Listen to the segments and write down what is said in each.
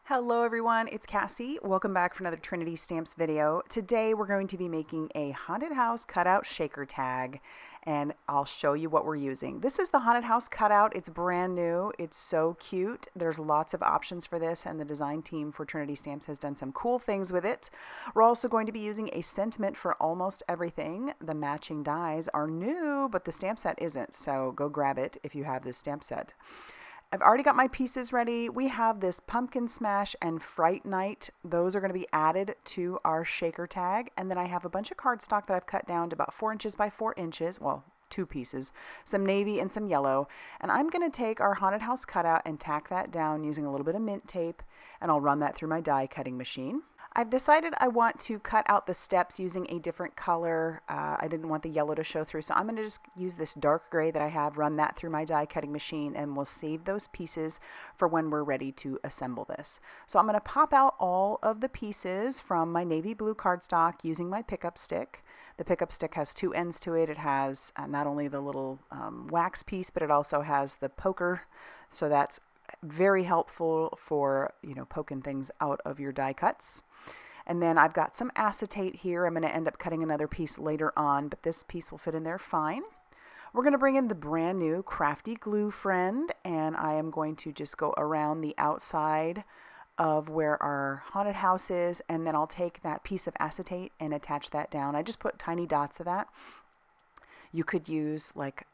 Hello everyone, it's Cassie. Welcome back for another Trinity Stamps video. Today we're going to be making a haunted house cutout shaker tag, and I'll show you what we're using. This is the haunted house cutout. It's brand new. It's so cute. There's lots of options for this, and the design team for Trinity Stamps has done some cool things with it. We're also going to be using a sentiment for almost everything. The matching dies are new, but the stamp set isn't, so go grab it if you have this stamp set. I've already got my pieces ready. We have this Pumpkin Smash and Fright Night. Those are going to be added to our shaker tag. And then I have a bunch of cardstock that I've cut down to about 4 inches by 4 inches. Well, 2 pieces, some navy and some yellow. And I'm going to take our haunted house cutout and tack that down using a little bit of mint tape. And I'll run that through my die cutting machine. I've decided I want to cut out the steps using a different color. I didn't want the yellow to show through, so I'm going to just use this dark gray that I have, run that through my die cutting machine, and we'll save those pieces for when we're ready to assemble this. So I'm going to pop out all of the pieces from my navy blue cardstock using my pickup stick. The pickup stick has 2 ends to it. It has not only the little wax piece, but it also has the poker, so that's very helpful for, poking things out of your die cuts. And then I've got some acetate here. I'm going to end up cutting another piece later on, but this piece will fit in there fine. We're going to bring in the brand new Crafty Gluefriend, and I am going to just go around the outside of where our haunted house is, and then I'll take that piece of acetate and attach that down. I just put tiny dots of that. You could use like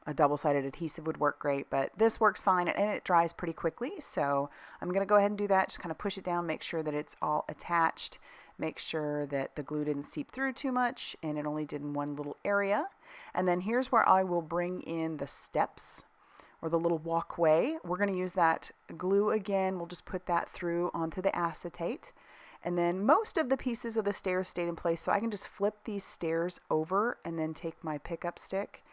a double-sided adhesive would work great, but this works fine and it dries pretty quickly. So I'm going to go ahead and do that. Just kind of push it down, make sure that it's all attached, make sure that the glue didn't seep through too much and it only did in one little area. And then here's where I will bring in the steps or the little walkway. We're going to use that glue again. We'll just put that through onto the acetate. And then most of the pieces of the stairs stayed in place, so I can just flip these stairs over and then take my pickup stick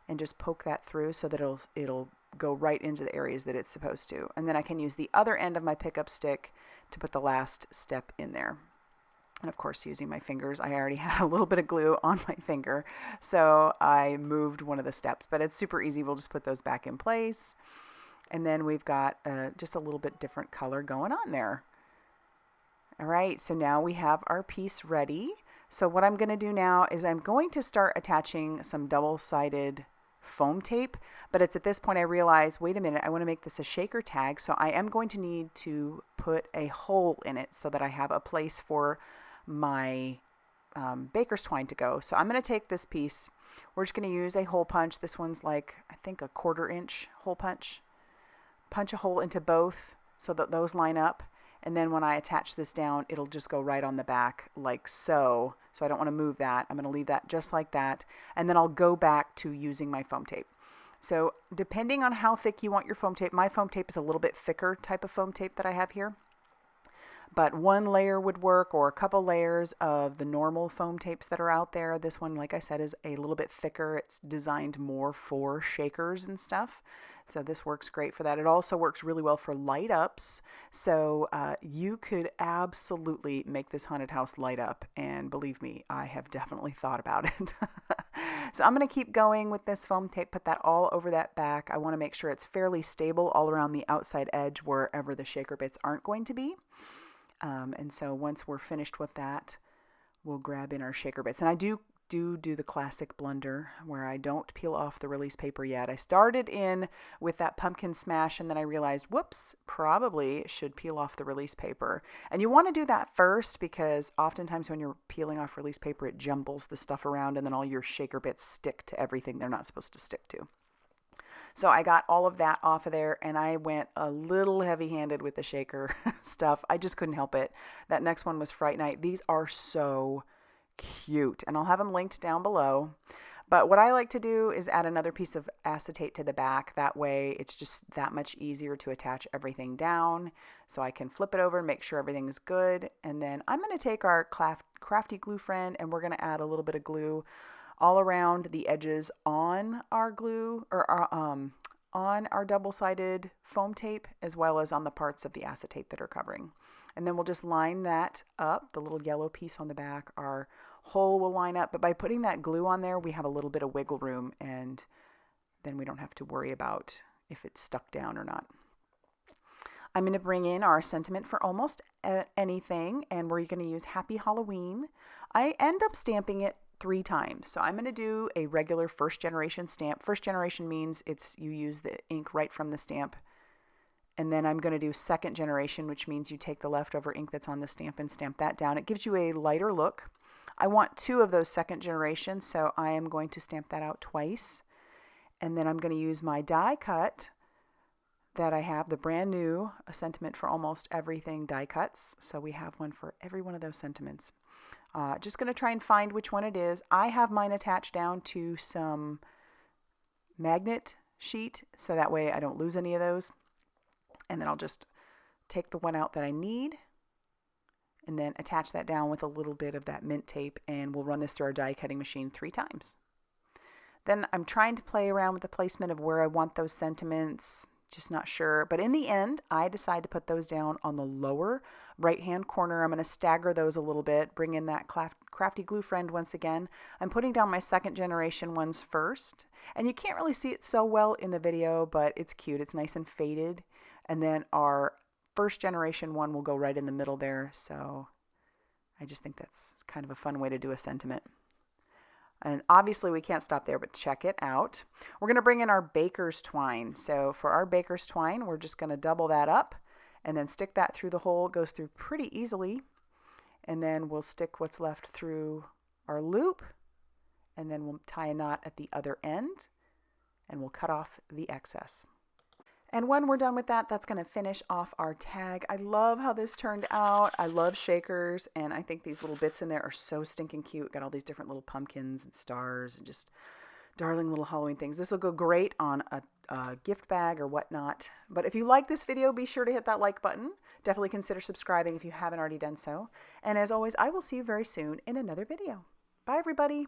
and just poke that through so that it'll go right into the areas that it's supposed to. And then I can use the other end of my pickup stick to put the last step in there. And of course, using my fingers, I already had a little bit of glue on my finger, so I moved one of the steps, but it's super easy. We'll just put those back in place. And then we've got just a little bit different color going on there. All right, so now we have our piece ready. So what I'm going to do now is I'm going to start attaching some double-sided foam tape, but it's at this point I realize, wait a minute, I want to make this a shaker tag, so I am going to need to put a hole in it so that I have a place for my baker's twine to go. So I'm going to take this piece, we're just going to use a hole punch. This one's like, I think, a 1/4 inch hole punch. Punch a hole into both so that those line up. And then when I attach this down, it'll just go right on the back like so. So I don't want to move that. I'm going to leave that just like that. And then I'll go back to using my foam tape. So depending on how thick you want your foam tape, my foam tape is a little bit thicker type of foam tape that I have here. But 1 layer would work, or a couple layers of the normal foam tapes that are out there. This one, like I said, is a little bit thicker. It's designed more for shakers and stuff. So this works great for that. It also works really well for light ups. So you could absolutely make this haunted house light up. And believe me, I have definitely thought about it. So I'm going to keep going with this foam tape, put that all over that back. I want to make sure it's fairly stable all around the outside edge wherever the shaker bits aren't going to be. And so once we're finished with that, we'll grab in our shaker bits. And I do the classic blunder where I don't peel off the release paper yet. I started in with that Pumpkin Smash, and then I realized, whoops, probably should peel off the release paper. And you want to do that first, because oftentimes when you're peeling off release paper, it jumbles the stuff around, and then all your shaker bits stick to everything they're not supposed to stick to. So I got all of that off of there, and I went a little heavy-handed with the shaker stuff. I just couldn't help it. That next one was Fright Night. These are so cute, and I'll have them linked down below. But what I like to do is add another piece of acetate to the back. That way it's just that much easier to attach everything down. So I can flip it over and make sure everything is good. And then I'm going to take our Crafty Gluefriend, and we're going to add a little bit of glue all around the edges on our glue, or on our double-sided foam tape, as well as on the parts of the acetate that are covering. And then we'll just line that up, the little yellow piece on the back, our hole will line up. But by putting that glue on there, we have a little bit of wiggle room, and then we don't have to worry about if it's stuck down or not. I'm going to bring in our sentiment for almost anything, and we're going to use Happy Halloween. I end up stamping it 3 times. So I'm going to do a regular first generation stamp. First generation means you use the ink right from the stamp. And then I'm going to do second generation, which means you take the leftover ink that's on the stamp and stamp that down. It gives you a lighter look. I want 2 of those second generation, so I am going to stamp that out twice. And then I'm going to use my die cut that I have, the brand new A Sentiment for Almost Everything die cuts. So we have one for every one of those sentiments. Just going to try and find which one it is. I have mine attached down to some magnet sheet, so that way I don't lose any of those. And then I'll just take the one out that I need and then attach that down with a little bit of that mint tape, and we'll run this through our die cutting machine 3 times. Then I'm trying to play around with the placement of where I want those sentiments, just not sure. But in the end, I decide to put those down on the lower right-hand corner. I'm going to stagger those a little bit, bring in that Crafty Gluefriend once again. I'm putting down my second generation ones first. And you can't really see it so well in the video, but it's cute. It's nice and faded. And then our first generation one will go right in the middle there. So I just think that's kind of a fun way to do a sentiment. And obviously we can't stop there, but check it out. We're going to bring in our baker's twine. So for our baker's twine, we're just going to double that up and then stick that through the hole. It goes through pretty easily. And then we'll stick what's left through our loop. And then we'll tie a knot at the other end. And we'll cut off the excess. And when we're done with that, that's going to finish off our tag. I love how this turned out. I love shakers, and I think these little bits in there are so stinking cute. Got all these different little pumpkins and stars and just darling little Halloween things. This will go great on a gift bag or whatnot. But if you like this video, be sure to hit that like button. Definitely consider subscribing if you haven't already done so. And as always, I will see you very soon in another video. Bye, everybody.